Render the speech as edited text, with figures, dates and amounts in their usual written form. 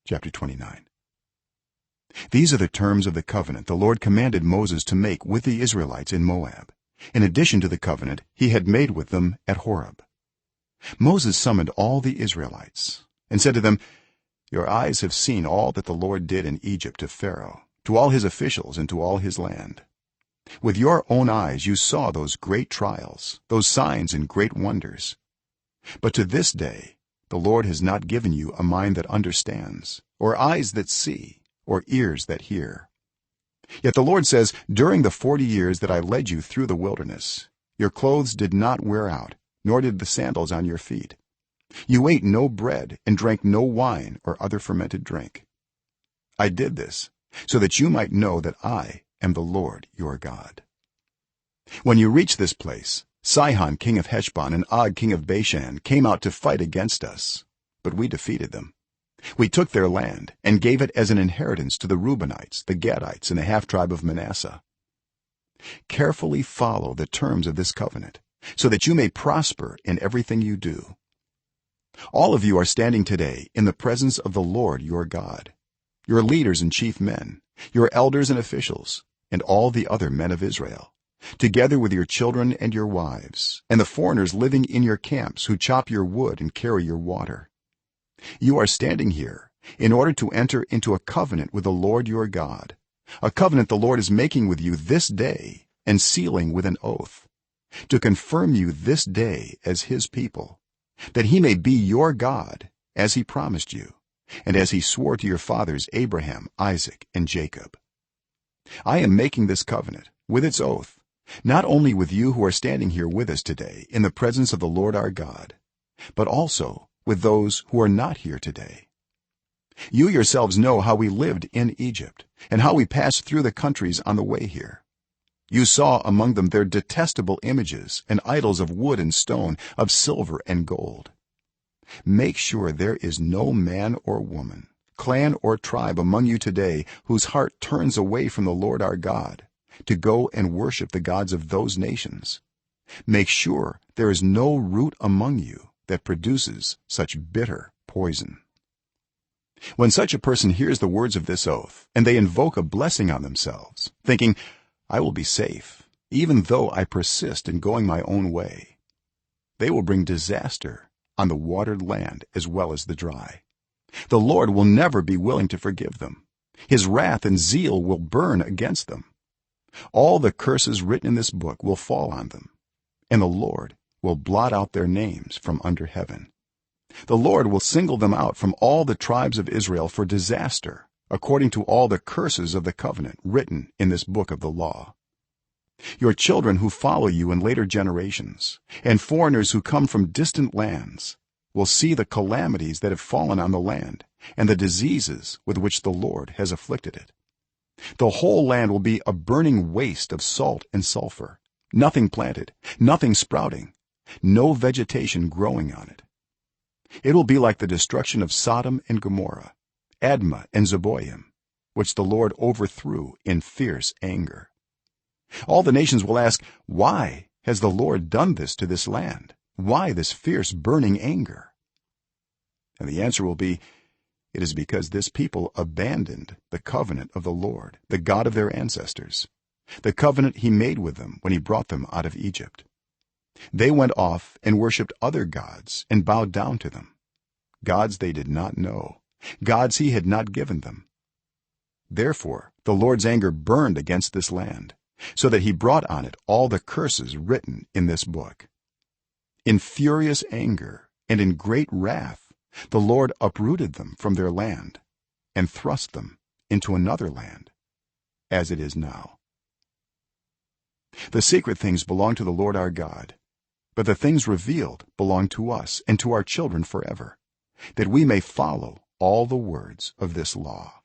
chapter 29. These are the terms of the covenant the Lord commanded Moses to make with the Israelites in Moab, in addition to the covenant he had made with them at Horeb. Moses summoned all the Israelites and said to them, "Your eyes have seen all that the Lord did in Egypt to Pharaoh, to all his officials, and to all his land. With your own eyes you saw those great trials, those signs and great wonders. But to this day the Lord has not given you a mind that understands, or eyes that see, or ears that hear. Yet the Lord says, during the 40 years that I led you through the wilderness, your clothes did not wear out, nor did the sandals on your feet. You ate no bread and drank no wine or other fermented drink. I did this so that you might know that I am the Lord your God. When you reach this place, Sihon king of Heshbon and Og king of Bashan came out to fight against us, but we defeated them. We took their land and gave it as an inheritance to the Reubenites, the Gadites, and the half tribe of Manasseh. Carefully follow the terms of this covenant, so that you may prosper in everything you do. All of you are standing today in the presence of the Lord your God, your leaders and chief men, your elders and officials, and all the other men of Israel, together with your children and your wives, and the foreigners living in your camps who chop your wood and carry your water. You are standing here in order to enter into a covenant with the Lord your God, a covenant the Lord is making with you this day and sealing with an oath, to confirm you this day as his people, that he may be your God as he promised you and as he swore to your fathers Abraham, Isaac, and Jacob. I am making this covenant with its oath not only with you who are standing here with us today in the presence of the Lord our God, but also with those who are not here today. You yourselves know how we lived in Egypt and how we passed through the countries on the way here. You saw among them their detestable images and idols of wood and stone, of silver and gold. Make sure there is no man or woman, clan or tribe among you today whose heart turns away from the Lord our God to go and worship the gods of those nations. Make sure there is no root among you that produces such bitter poison. When such a person hears the words of this oath and they invoke a blessing on themselves, thinking, I will be safe even though I persist in going my own way, they will bring disaster on the watered land as well as the dry. The Lord will never be willing to forgive them. His wrath and zeal will burn against them. All the curses written in this book will fall on them, and the Lord will blot out their names from under heaven. The Lord will single them out from all the tribes of Israel for disaster, according to all the curses of the covenant written in this book of the law. Your children who follow you in later generations, and foreigners who come from distant lands, will see the calamities that have fallen on the land and the diseases with which the Lord has afflicted it. The whole land will be a burning waste of salt and sulfur, nothing planted, nothing sprouting, no vegetation growing on it. It will be like the destruction of Sodom and Gomorrah, Admah and Zeboim, which the Lord overthrew in fierce anger. All the nations will ask, why has the Lord done this to this land? Why this fierce burning anger? And the answer will be, it is because this people abandoned the covenant of the Lord, the God of their ancestors, the covenant he made with them when he brought them out of Egypt. They went off and worshipped other gods and bowed down to them, gods they did not know, gods he had not given them. Therefore the Lord's anger burned against this land, so that he brought on it all the curses written in this book. In furious anger and in great wrath the Lord uprooted them from their land and thrust them into another land, as it is now. The secret things belong to the Lord our God, but the things revealed belong to us and to our children forever, that we may follow all the words of this law.